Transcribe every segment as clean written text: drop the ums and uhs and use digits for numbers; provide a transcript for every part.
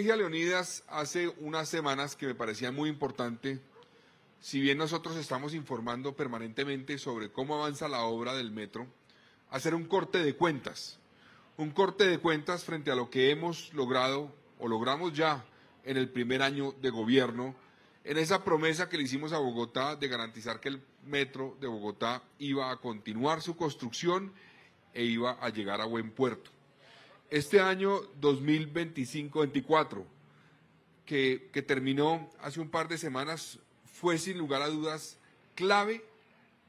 dije a Leonidas hace unas semanas que me parecía muy importante, si bien nosotros estamos informando permanentemente sobre cómo avanza la obra del metro, hacer un corte de cuentas frente a lo que hemos logrado o logramos ya en el primer año de gobierno, en esa promesa que le hicimos a Bogotá de garantizar que el metro de Bogotá iba a continuar su construcción e iba a llegar a buen puerto. Este año 2025-24, que terminó hace un par de semanas, fue sin lugar a dudas clave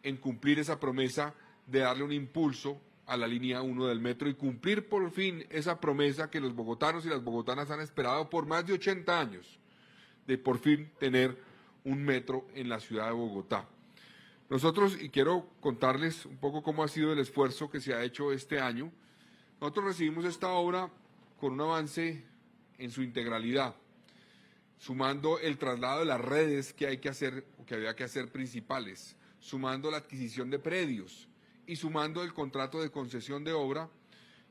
en cumplir esa promesa de darle un impulso a la línea 1 del metro y cumplir por fin esa promesa que los bogotanos y las bogotanas han esperado por más de 80 años, de por fin tener un metro en la ciudad de Bogotá. Nosotros, y quiero contarles un poco cómo ha sido el esfuerzo que se ha hecho este año, nosotros recibimos esta obra con un avance en su integralidad, sumando el traslado de las redes que hay que hacer o que había que hacer principales, sumando la adquisición de predios y sumando el contrato de concesión de obra,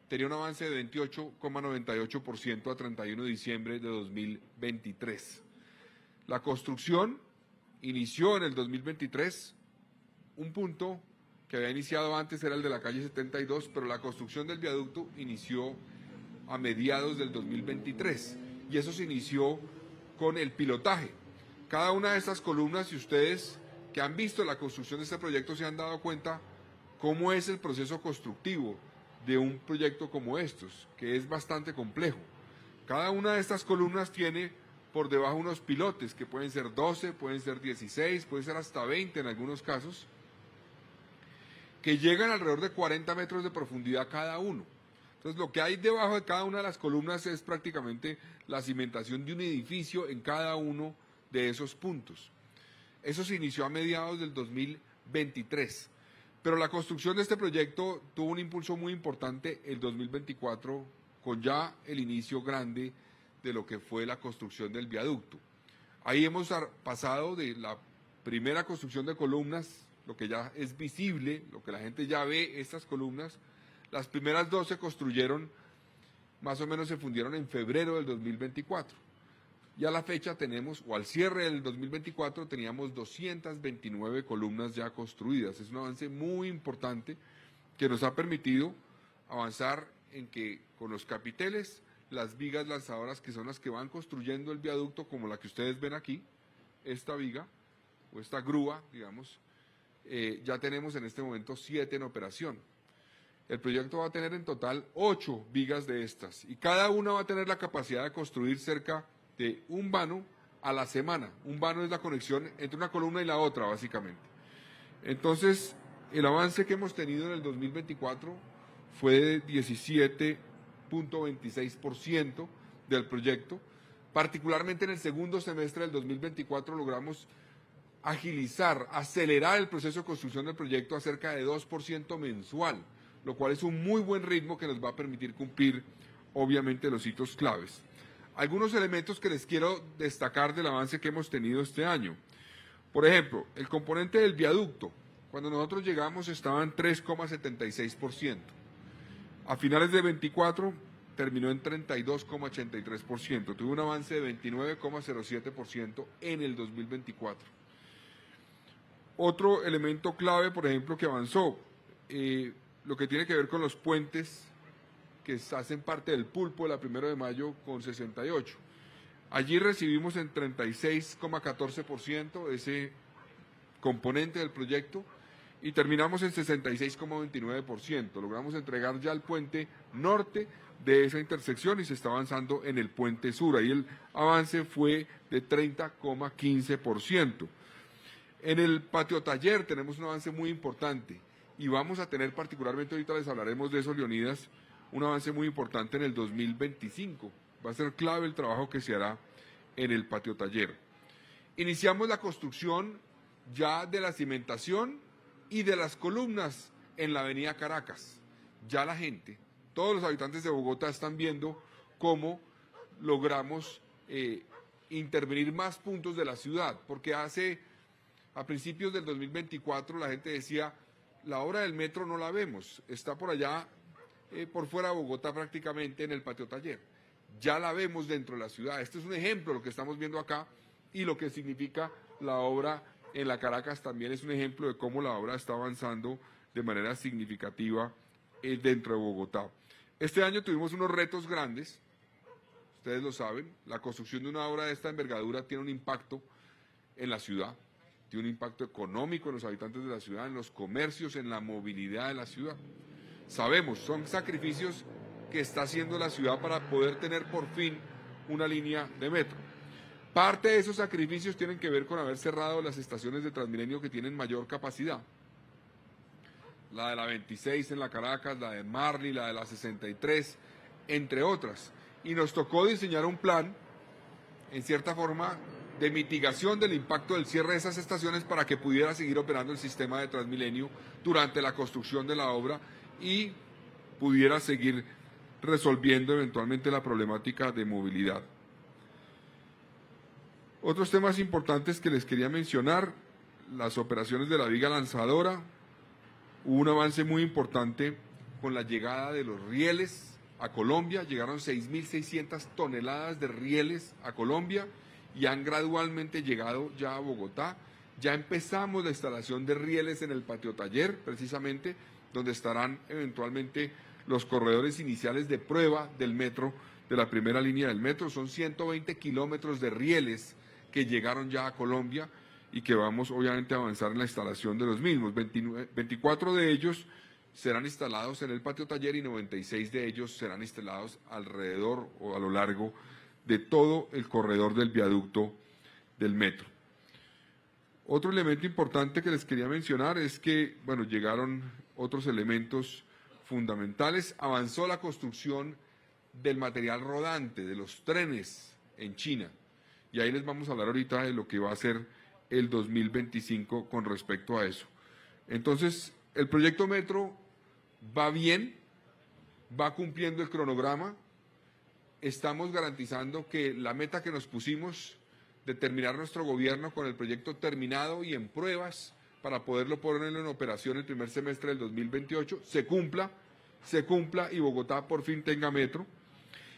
tenía un avance de 28,98% a 31 de diciembre de 2023. La construcción inició en el 2023, un punto que había iniciado antes era el de la calle 72, pero la construcción del viaducto inició a mediados del 2023 y eso se inició con el pilotaje. Cada una de estas columnas, si ustedes que han visto la construcción de este proyecto se han dado cuenta cómo es el proceso constructivo de un proyecto como estos, que es bastante complejo. Cada una de estas columnas tiene por debajo unos pilotes que pueden ser 12, pueden ser 16, pueden ser hasta 20 en algunos casos, que llegan alrededor de 40 metros de profundidad cada uno. Entonces, lo que hay debajo de cada una de las columnas es prácticamente la cimentación de un edificio en cada uno de esos puntos. Eso se inició a mediados del 2023, pero la construcción de este proyecto tuvo un impulso muy importante el 2024, con ya el inicio grande de lo que fue la construcción del viaducto. Ahí hemos pasado de la primera construcción de columnas, lo que ya es visible, lo que la gente ya ve, estas columnas. Las primeras dos se construyeron, más o menos se fundieron en febrero del 2024. Y a la fecha tenemos, o al cierre del 2024, teníamos 229 columnas ya construidas. Es un avance muy importante que nos ha permitido avanzar en que con los capiteles, las vigas lanzadoras que son las que van construyendo el viaducto, como la que ustedes ven aquí, esta viga o esta grúa, digamos, ya tenemos en este momento 7 en operación. El proyecto va a tener en total 8 vigas de estas y cada una va a tener la capacidad de construir cerca de un vano a la semana. Un vano es la conexión entre una columna y la otra, básicamente. Entonces, el avance que hemos tenido en el 2024 fue de 17,26% del proyecto. Particularmente en el segundo semestre del 2024 logramos agilizar, acelerar el proceso de construcción del proyecto a cerca de 2% mensual, lo cual es un muy buen ritmo que nos va a permitir cumplir, obviamente, los hitos claves. Algunos elementos que les quiero destacar del avance que hemos tenido este año. Por ejemplo, el componente del viaducto. Cuando nosotros llegamos estaba en 3,76%. A finales de 24 terminó en 32,83%. Tuvo un avance de 29,07% en el 2024. Otro elemento clave, por ejemplo, que avanzó, lo que tiene que ver con los puentes que hacen parte del pulpo de la 1 de mayo con 68. Allí recibimos en 36,14% ese componente del proyecto y terminamos en 66,29%. Logramos entregar ya el puente norte de esa intersección y se está avanzando en el puente sur. Ahí el avance fue de 30,15%. En el patio taller tenemos un avance muy importante y vamos a tener particularmente, ahorita les hablaremos de eso, Leonidas, un avance muy importante en el 2025. Va a ser clave el trabajo que se hará en el patio taller. Iniciamos la construcción ya de la cimentación y de las columnas en la avenida Caracas. Ya la gente, todos los habitantes de Bogotá están viendo cómo logramos intervenir más puntos de la ciudad, porque a principios del 2024 la gente decía, la obra del metro no la vemos, está por allá, por fuera de Bogotá prácticamente en el patio taller. ya la vemos dentro de la ciudad. Este es un ejemplo de lo que estamos viendo acá y lo que significa la obra en la Caracas también es un ejemplo de cómo la obra está avanzando de manera significativa dentro de Bogotá. Este año tuvimos unos retos grandes, ustedes lo saben, la construcción de una obra de esta envergadura tiene un impacto en la ciudad, tiene un impacto económico en los habitantes de la ciudad, en los comercios, en la movilidad de la ciudad. Sabemos, son sacrificios que está haciendo la ciudad para poder tener por fin una línea de metro. Parte de esos sacrificios tienen que ver con haber cerrado las estaciones de Transmilenio que tienen mayor capacidad. La de la 26 en la Caracas, la de Marly, la de la 63, entre otras. Y nos tocó diseñar un plan, en cierta forma, de mitigación del impacto del cierre de esas estaciones para que pudiera seguir operando el sistema de Transmilenio durante la construcción de la obra y pudiera seguir resolviendo eventualmente la problemática de movilidad. Otros temas importantes que les quería mencionar, las operaciones de la viga lanzadora. Hubo un avance muy importante con la llegada de los rieles a Colombia, llegaron 6.600 toneladas de rieles a Colombia y han gradualmente llegado ya a Bogotá. Ya empezamos la instalación de rieles en el patio taller, precisamente, donde estarán eventualmente los corredores iniciales de prueba del metro, de la primera línea del metro. Son 120 kilómetros de rieles que llegaron ya a Colombia y que vamos obviamente a avanzar en la instalación de los mismos. 24 de ellos serán instalados en el patio taller y 96 de ellos serán instalados alrededor o a lo largo de todo el corredor del viaducto del metro. Otro elemento importante que les quería mencionar es que, bueno, llegaron otros elementos fundamentales. Avanzó la construcción del material rodante, de los trenes en China. Y ahí les vamos a hablar ahorita de lo que va a ser el 2025 con respecto a eso. Entonces, el proyecto Metro va bien, va cumpliendo el cronograma. Estamos garantizando que la meta que nos pusimos de terminar nuestro gobierno con el proyecto terminado y en pruebas para poderlo ponerlo en operación el primer semestre del 2028, se cumpla y Bogotá por fin tenga metro.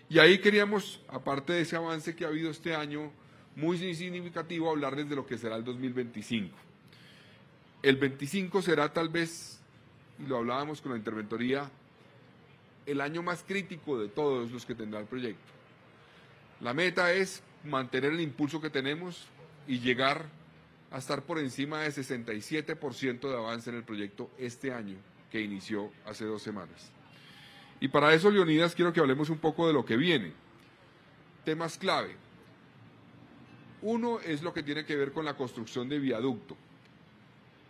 Y ahí queríamos, aparte de ese avance que ha habido este año, muy significativo, hablarles de lo que será el 2025. El 25 será tal vez, y lo hablábamos con la interventoría, el año más crítico de todos los que tendrá el proyecto. La meta es mantener el impulso que tenemos y llegar a estar por encima de 67% de avance en el proyecto este año, que inició hace 2 semanas. Y para eso, Leonidas, quiero que hablemos un poco de lo que viene. Temas clave. Uno es lo que tiene que ver con la construcción de viaducto.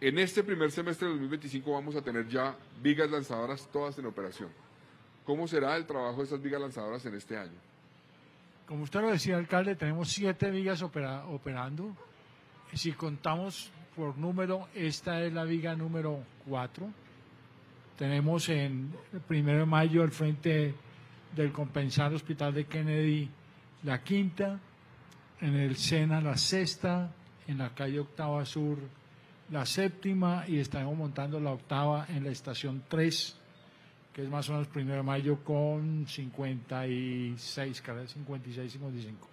En este primer semestre de 2025 vamos a tener ya vigas lanzadoras todas en operación. ¿Cómo será el trabajo de esas vigas lanzadoras en este año? Como usted lo decía, alcalde, tenemos 7 vigas operando. Si contamos por número, esta es la viga número 4. Tenemos en el 1 de mayo al frente del Compensar Hospital de Kennedy la 5ª, en el Sena la 6ª, en la calle Octava Sur la 7ª y estamos montando la 8ª en la estación 3, que es más o menos 1 de mayo con 56, 55.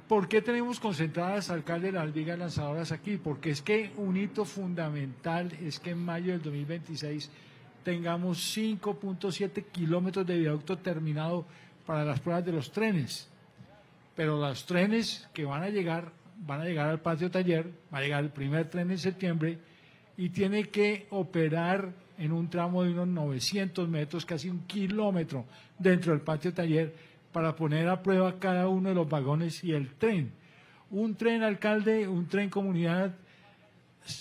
¿Por qué tenemos concentradas, alcalde, las vigas lanzadoras aquí? Porque es que un hito fundamental es que en mayo del 2026 tengamos 5.7 kilómetros de viaducto terminado para las pruebas de los trenes. Pero los trenes que van a llegar al patio taller, va a llegar el primer tren en septiembre y tiene que operar en un tramo de unos 900 metros, casi 1 kilómetro dentro del patio taller, para poner a prueba cada uno de los vagones y el tren. Un tren, alcalde, un tren comunidad,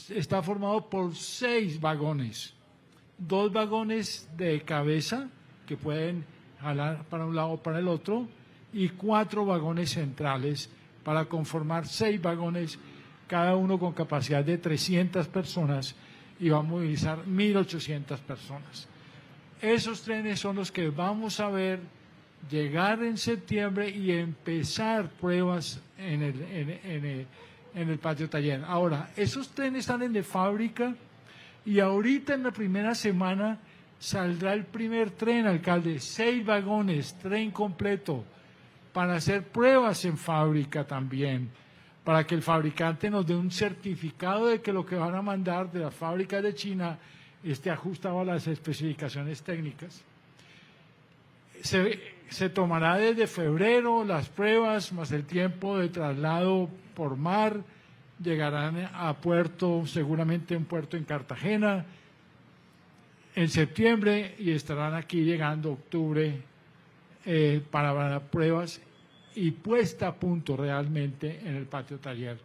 está formado por 6 vagones. 2 vagones de cabeza, que pueden jalar para un lado o para el otro, y 4 vagones centrales, para conformar 6 vagones, cada uno con capacidad de 300 personas, y va a movilizar 1.800 personas. Esos trenes son los que vamos a ver llegar en septiembre y empezar pruebas en el patio taller. Ahora, esos trenes salen de fábrica y ahorita en la primera semana saldrá el primer tren, alcalde, 6 vagones, tren completo, para hacer pruebas en fábrica también, para que el fabricante nos dé un certificado de que lo que van a mandar de las fábricas de China esté ajustado a las especificaciones técnicas. Se tomará desde febrero las pruebas, más el tiempo de traslado por mar, llegarán a puerto, seguramente un puerto en Cartagena, en septiembre, y estarán aquí llegando octubre para pruebas y puesta a punto realmente en el patio taller.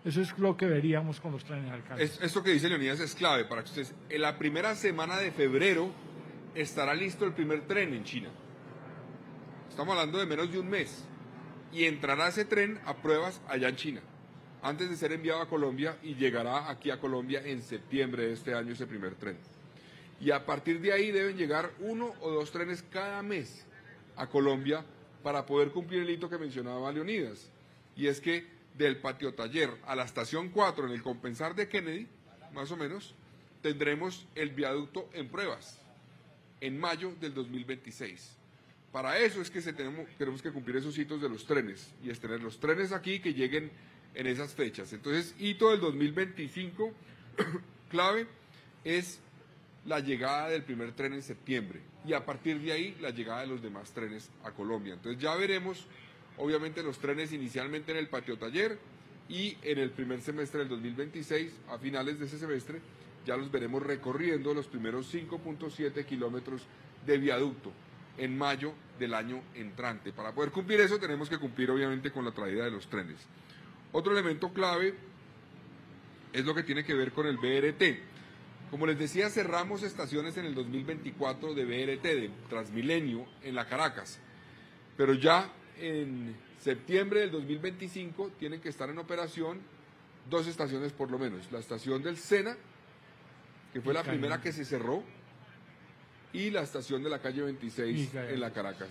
Eso es lo que veríamos con los trenes, alcalde. Esto que dice Leonidas es clave para que ustedes, en la primera semana de febrero estará listo el primer tren en China. Estamos hablando de menos de un mes. Y entrará ese tren a pruebas allá en China, antes de ser enviado a Colombia, y llegará aquí a Colombia en septiembre de este año ese primer tren. Y a partir de ahí deben llegar 1 o 2 trenes cada mes a Colombia para poder cumplir el hito que mencionaba Leonidas. Y es que del patio taller a la estación 4 en el compensar de Kennedy, más o menos, tendremos el viaducto en pruebas en mayo del 2026. Para eso es que tenemos que cumplir esos hitos de los trenes, y es tener los trenes aquí que lleguen en esas fechas. Entonces, hito del 2025, clave, es la llegada del primer tren en septiembre, y a partir de ahí la llegada de los demás trenes a Colombia. Entonces ya veremos, obviamente, los trenes inicialmente en el patio taller, y en el primer semestre del 2026, a finales de ese semestre, ya los veremos recorriendo los primeros 5.7 kilómetros de viaducto en mayo del año entrante. Para poder cumplir eso tenemos que cumplir obviamente con la traída de los trenes. Otro elemento clave es lo que tiene que ver con el BRT. Como les decía, cerramos estaciones en el 2024 de BRT, de Transmilenio, en la Caracas, pero ya en septiembre del 2025 tienen que estar en operación 2 estaciones por lo menos: la estación del Sena, que fue la primera que se cerró, y la estación de la calle 26 en la Caracas.